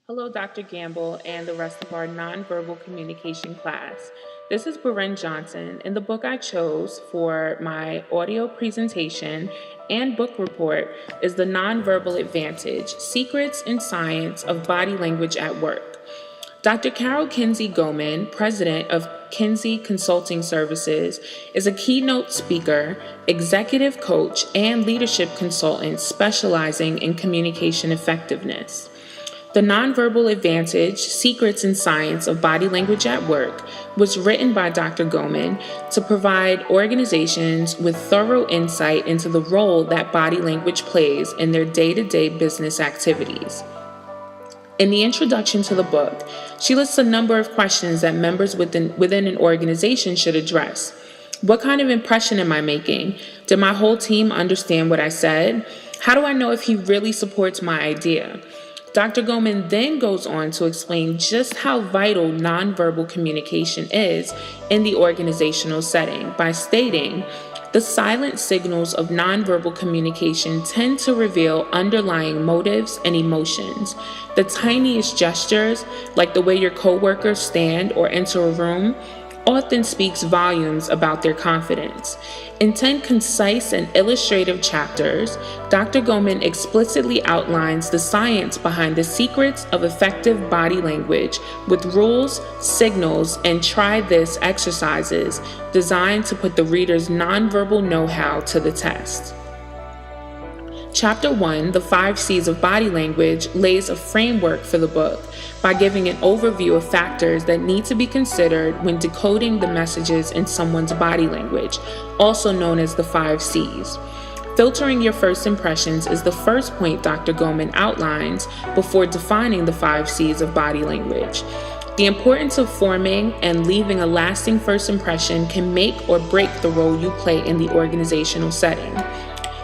Hello, Dr. Gamble and the rest of our nonverbal communication class. This is Beren Johnson, and the book I chose for my audio presentation and book report is The Nonverbal Advantage: Secrets and Science of Body Language at Work. Dr. Carol Kinsey Goman, president of Kinsey Consulting Services, is a keynote speaker, executive coach, and leadership consultant specializing in communication effectiveness. The Nonverbal Advantage: Secrets and Science of Body Language at Work was written by Dr. Goman to provide organizations with thorough insight into the role that body language plays in their day-to-day business activities. In the introduction to the book, she lists a number of questions that members within an organization should address. What kind of impression am I making? Did my whole team understand what I said? How do I know if he really supports my idea? Dr. Goman then goes on to explain just how vital nonverbal communication is in the organizational setting by stating, the silent signals of nonverbal communication tend to reveal underlying motives and emotions. The tiniest gestures, like the way your coworkers stand or enter a room, often speaks volumes about their confidence. In 10 concise and illustrative chapters, Dr. Goman explicitly outlines the science behind the secrets of effective body language with rules, signals, and try this exercises designed to put the reader's nonverbal know-how to the test. Chapter 1, The 5 C's of Body Language, lays a framework for the book by giving an overview of factors that need to be considered when decoding the messages in someone's body language, also known as the 5 C's. Filtering your first impressions is the first point Dr. Goman outlines before defining the 5 C's of body language. The importance of forming and leaving a lasting first impression can make or break the role you play in the organizational setting.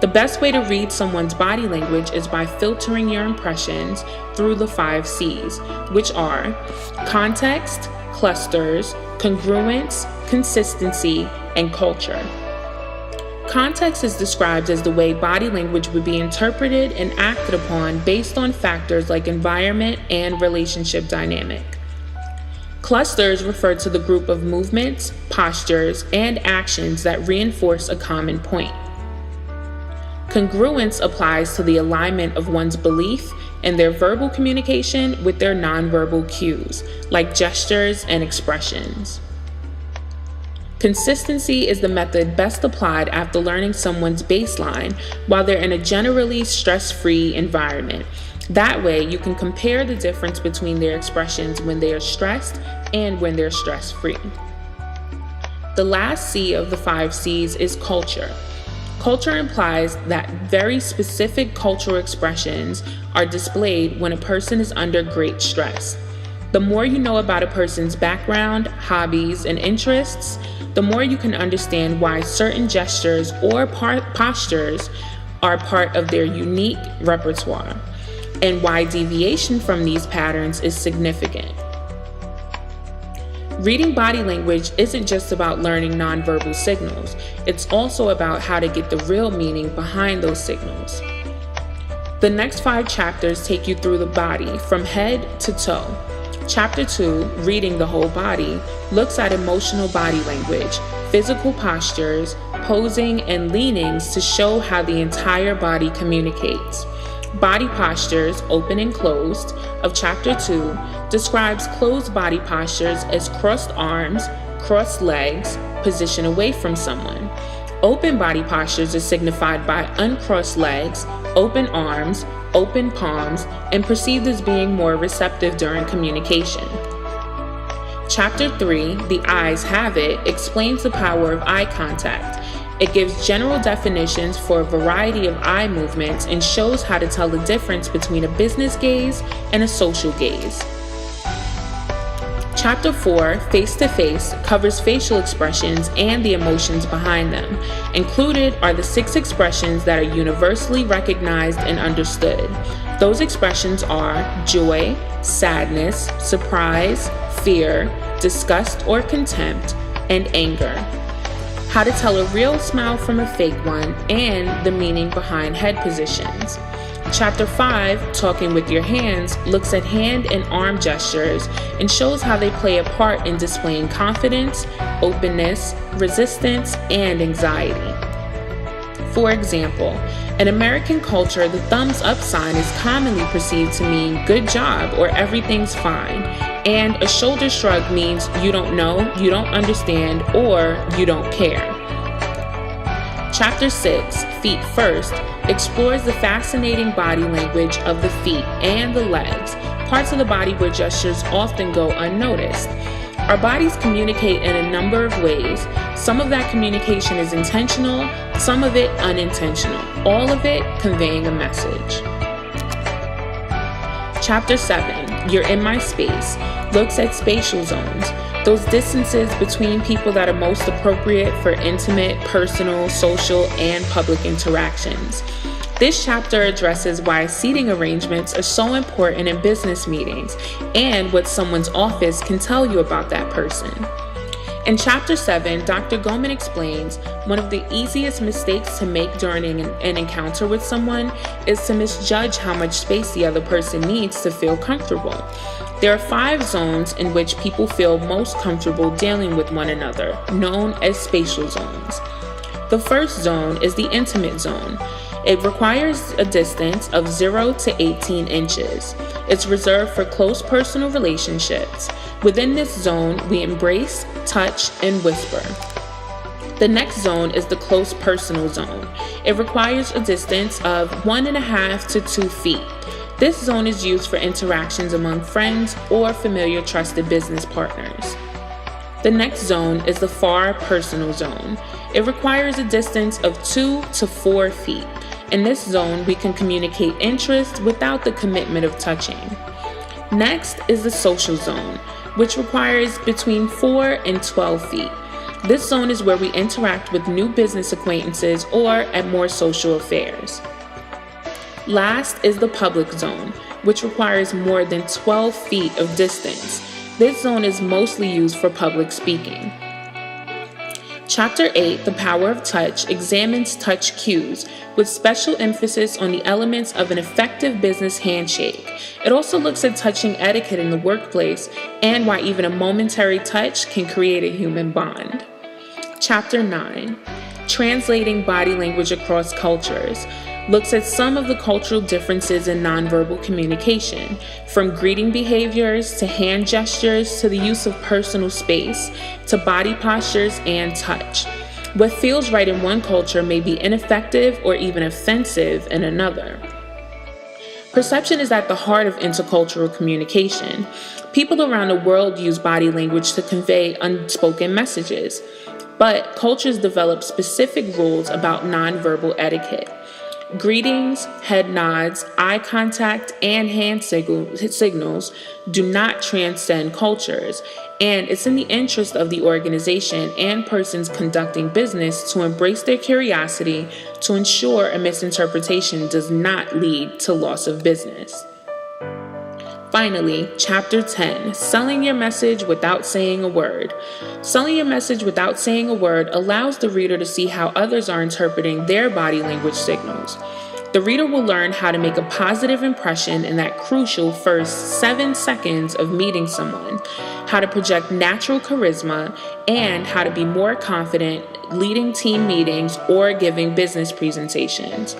The best way to read someone's body language is by filtering your impressions through the 5 C's, which are context, clusters, congruence, consistency, and culture. Context is described as the way body language would be interpreted and acted upon based on factors like environment and relationship dynamic. Clusters refer to the group of movements, postures, and actions that reinforce a common point. Congruence applies to the alignment of one's belief and their verbal communication with their nonverbal cues, like gestures and expressions. Consistency is the method best applied after learning someone's baseline while they're in a generally stress-free environment. That way, you can compare the difference between their expressions when they are stressed and when they're stress-free. The last C of the 5 C's is culture. Culture implies that very specific cultural expressions are displayed when a person is under great stress. The more you know about a person's background, hobbies, and interests, the more you can understand why certain gestures or postures are part of their unique repertoire, and why deviation from these patterns is significant. Reading body language isn't just about learning nonverbal signals, it's also about how to get the real meaning behind those signals. The next 5 chapters take you through the body from head to toe. Chapter 2, Reading the Whole Body, looks at emotional body language, physical postures, posing, and leanings to show how the entire body communicates. Body postures, open and closed, of Chapter 2 describes closed body postures as crossed arms, crossed legs, position away from someone. Open body postures are signified by uncrossed legs, open arms, open palms, and perceived as being more receptive during communication. Chapter 3, The Eyes Have It, explains the power of eye contact. It gives general definitions for a variety of eye movements and shows how to tell the difference between a business gaze and a social gaze. Chapter 4, Face to Face, covers facial expressions and the emotions behind them. Included are the 6 expressions that are universally recognized and understood. Those expressions are joy, sadness, surprise, fear, disgust or contempt, and anger. How to tell a real smile from a fake one, and the meaning behind head positions. Chapter 5, Talking with Your Hands, looks at hand and arm gestures and shows how they play a part in displaying confidence, openness, resistance, and anxiety. For example, in American culture, the thumbs up sign is commonly perceived to mean good job or everything's fine, and a shoulder shrug means you don't know, you don't understand, or you don't care. Chapter 6, Feet First, explores the fascinating body language of the feet and the legs, parts of the body where gestures often go unnoticed. Our bodies communicate in a number of ways. Some of that communication is intentional, some of it unintentional, all of it conveying a message. Chapter 7, You're in My Space, looks at spatial zones, those distances between people that are most appropriate for intimate, personal, social, and public interactions. This chapter addresses why seating arrangements are so important in business meetings and what someone's office can tell you about that person. In Chapter 7, Dr. Goman explains one of the easiest mistakes to make during an encounter with someone is to misjudge how much space the other person needs to feel comfortable. There are 5 zones in which people feel most comfortable dealing with one another, known as spatial zones. The first zone is the intimate zone. It requires a distance of 0 to 18 inches. It's reserved for close personal relationships. Within this zone, we embrace, touch, and whisper. The next zone is the close personal zone. It requires a distance of 1.5 to 2 feet. This zone is used for interactions among friends or familiar trusted business partners. The next zone is the far personal zone. It requires a distance of 2 to 4 feet. In this zone, we can communicate interest without the commitment of touching. Next is the social zone, which requires between 4 and 12 feet. This zone is where we interact with new business acquaintances or at more social affairs. Last is the public zone, which requires more than 12 feet of distance. This zone is mostly used for public speaking. Chapter 8, The Power of Touch, examines touch cues with special emphasis on the elements of an effective business handshake. It also looks at touching etiquette in the workplace and why even a momentary touch can create a human bond. Chapter 9, Translating Body Language Across Cultures, looks at some of the cultural differences in nonverbal communication, from greeting behaviors to hand gestures to the use of personal space to body postures and touch. What feels right in one culture may be ineffective or even offensive in another. Perception is at the heart of intercultural communication. People around the world use body language to convey unspoken messages, but cultures develop specific rules about nonverbal etiquette. Greetings, head nods, eye contact, and hand signals do not transcend cultures, and it's in the interest of the organization and persons conducting business to embrace their curiosity to ensure a misinterpretation does not lead to loss of business. Finally, Chapter 10, Selling Your Message Without Saying a Word. Selling your message without saying a word allows the reader to see how others are interpreting their body language signals. The reader will learn how to make a positive impression in that crucial first 7 seconds of meeting someone, how to project natural charisma, and how to be more confident leading team meetings or giving business presentations.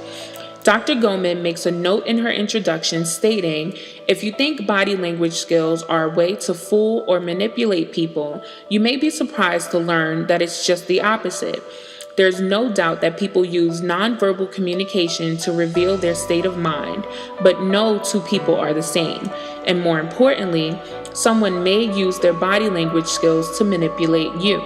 Dr. Goman makes a note in her introduction stating, if you think body language skills are a way to fool or manipulate people, you may be surprised to learn that it's just the opposite. There's no doubt that people use nonverbal communication to reveal their state of mind, but no 2 people are the same. And more importantly, someone may use their body language skills to manipulate you.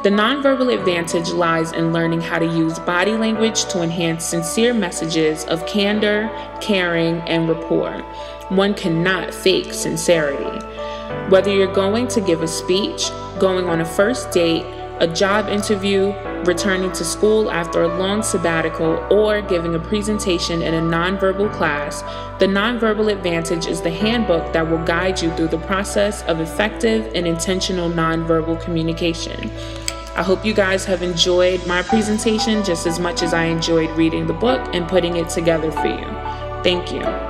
The nonverbal advantage lies in learning how to use body language to enhance sincere messages of candor, caring, and rapport. One cannot fake sincerity. Whether you're going to give a speech, going on a first date, a job interview, returning to school after a long sabbatical, or giving a presentation in a nonverbal class, the Nonverbal Advantage is the handbook that will guide you through the process of effective and intentional nonverbal communication. I hope you guys have enjoyed my presentation just as much as I enjoyed reading the book and putting it together for you. Thank you.